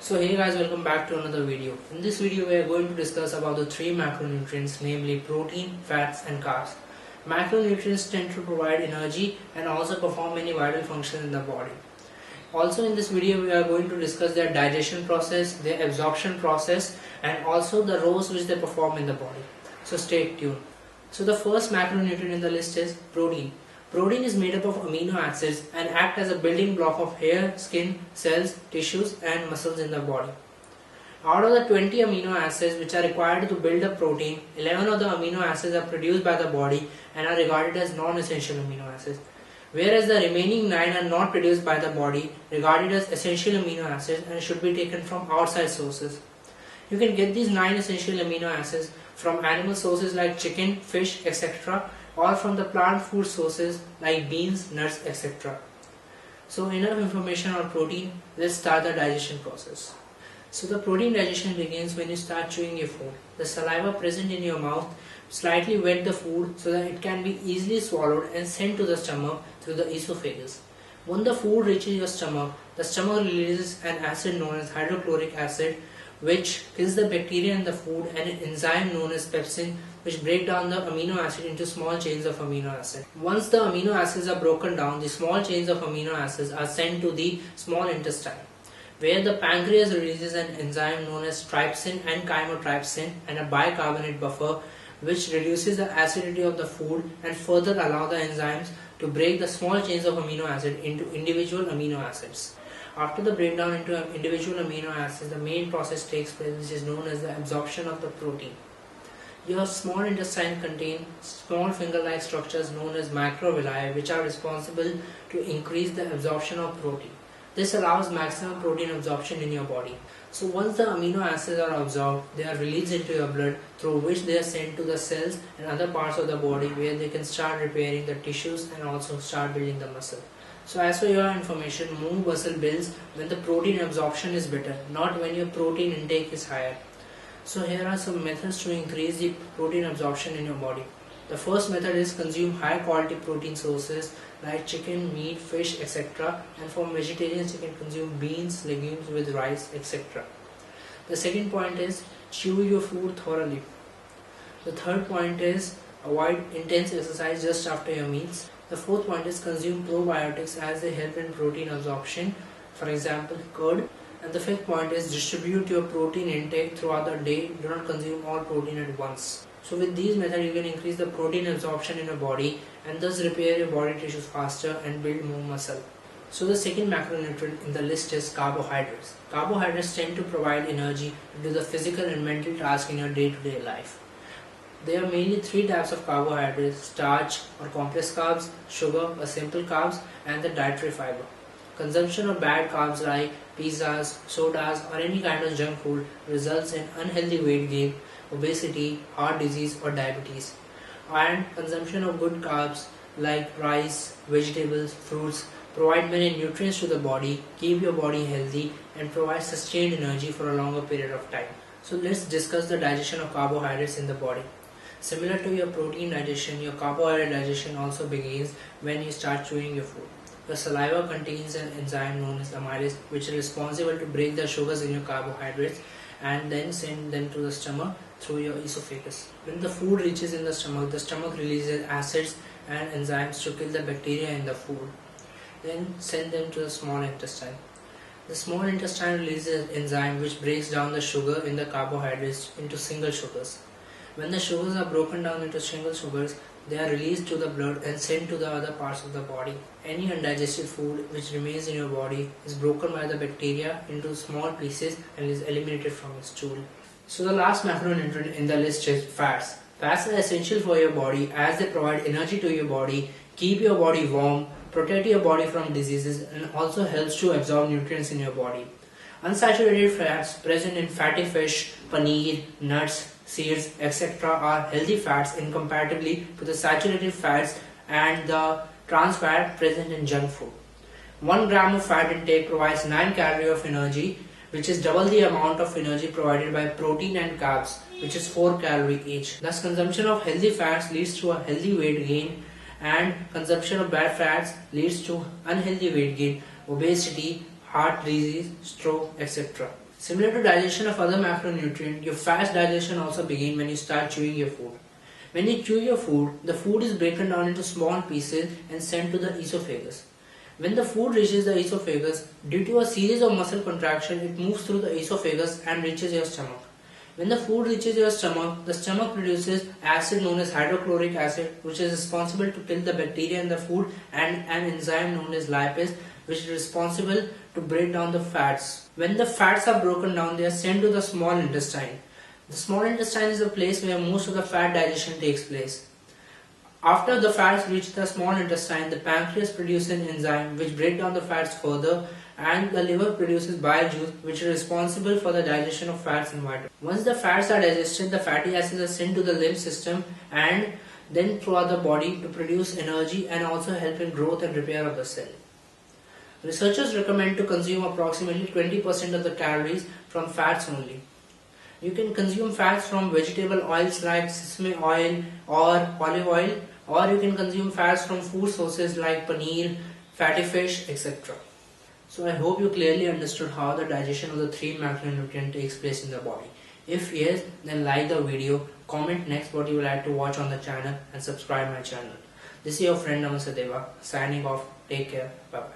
So hey guys, welcome back to another video. In this video we are going to discuss about the three macronutrients, namely protein, fats and carbs. Macronutrients tend to provide energy and also perform many vital functions in the body. Also in this video we are going to discuss their digestion process, their absorption process and also the roles which they perform in the body. So stay tuned. So the first macronutrient in the list is protein. Protein is made up of amino acids and act as a building block of hair, skin, cells, tissues and muscles in the body. Out of the 20 amino acids which are required to build a protein, 11 of the amino acids are produced by the body and are regarded as non-essential amino acids, whereas the remaining 9 are not produced by the body, regarded as essential amino acids and should be taken from outside sources. You can get these 9 essential amino acids from animal sources like chicken, fish, etc. or from the plant food sources like beans, nuts, etc. So enough information on protein, let's start the digestion process. So the protein digestion begins when you start chewing your food. The saliva present in your mouth slightly wet the food so that it can be easily swallowed and sent to the stomach through the esophagus. When the food reaches your stomach, the stomach releases an acid known as hydrochloric acid, which kills the bacteria in the food, and an enzyme known as pepsin which break down the amino acid into small chains of amino acid. Once the amino acids are broken down, the small chains of amino acids are sent to the small intestine, where the pancreas releases an enzyme known as trypsin and chymotrypsin and a bicarbonate buffer which reduces the acidity of the food and further allow the enzymes to break the small chains of amino acid into individual amino acids. After the breakdown into individual amino acids, the main process takes place which is known as the absorption of the protein. Your small intestine contains small finger-like structures known as microvilli which are responsible to increase the absorption of protein. This allows maximum protein absorption in your body. So once the amino acids are absorbed, they are released into your blood through which they are sent to the cells and other parts of the body where they can start repairing the tissues and also start building the muscle. So as for your information, more muscle builds when the protein absorption is better, not when your protein intake is higher. So here are some methods to increase the protein absorption in your body. The first method is consume high quality protein sources like chicken, meat, fish, etc. And for vegetarians you can consume beans, legumes with rice, etc. The second point is chew your food thoroughly. The third point is avoid intense exercise just after your meals. The fourth point is consume probiotics as they help in protein absorption, for example curd. And the fifth point is distribute your protein intake throughout the day. Do not consume all protein at once. So with these methods you can increase the protein absorption in your body and thus repair your body tissues faster and build more muscle. So the second macronutrient in the list is carbohydrates. Carbohydrates tend to provide energy to do the physical and mental tasks in your day-to-day life. There are mainly three types of carbohydrates: starch or complex carbs, sugar or simple carbs, and the dietary fiber. Consumption of bad carbs like pizzas, sodas or any kind of junk food results in unhealthy weight gain, obesity, heart disease or diabetes. And consumption of good carbs like rice, vegetables, fruits provide many nutrients to the body, keep your body healthy and provide sustained energy for a longer period of time. So let's discuss the digestion of carbohydrates in the body. Similar to your protein digestion, your carbohydrate digestion also begins when you start chewing your food. Your saliva contains an enzyme known as amylase which is responsible to break the sugars in your carbohydrates and then send them to the stomach through your esophagus. When the food reaches in the stomach releases acids and enzymes to kill the bacteria in the food, then send them to the small intestine. The small intestine releases an enzyme which breaks down the sugar in the carbohydrates into single sugars. When the sugars are broken down into single sugars, they are released to the blood and sent to the other parts of the body. Any undigested food which remains in your body is broken by the bacteria into small pieces and is eliminated from your stool. So the last macronutrient in the list is fats. Fats are essential for your body as they provide energy to your body, keep your body warm, protect your body from diseases and also helps to absorb nutrients in your body. Unsaturated fats present in fatty fish, paneer, nuts, seeds, etc. are healthy fats incompatibly to the saturated fats and the trans fat present in junk food. 1 gram of fat intake provides 9 calories of energy, which is double the amount of energy provided by protein and carbs, which is 4 calories each. Thus, consumption of healthy fats leads to a healthy weight gain and consumption of bad fats leads to unhealthy weight gain, obesity, heart disease, stroke, etc. Similar to digestion of other macronutrient, your fast digestion also begins when you start chewing your food. When you chew your food, the food is broken down into small pieces and sent to the esophagus. When the food reaches the esophagus, due to a series of muscle contraction, it moves through the esophagus and reaches your stomach. When the food reaches your stomach, the stomach produces acid known as hydrochloric acid, which is responsible to kill the bacteria in the food, and an enzyme known as lipase, which is responsible to break down the fats. When the fats are broken down, they are sent to the small intestine. The small intestine is the place where most of the fat digestion takes place. After the fats reach the small intestine, the pancreas produces an enzyme which breaks down the fats further, and the liver produces bile juice, which is responsible for the digestion of fats and vitamins. Once the fats are digested, the fatty acids are sent to the lymph system and then throughout the body to produce energy and also help in growth and repair of the cell. Researchers recommend to consume approximately 20% of the calories from fats only. You can consume fats from vegetable oils like sesame oil or olive oil, or you can consume fats from food sources like paneer, fatty fish, etc. So I hope you clearly understood how the digestion of the 3 macronutrients takes place in the body. If yes, then like the video, comment next what you would like to watch on the channel, and subscribe my channel. This is your friend Namaste Deva signing off. Take care. Bye bye.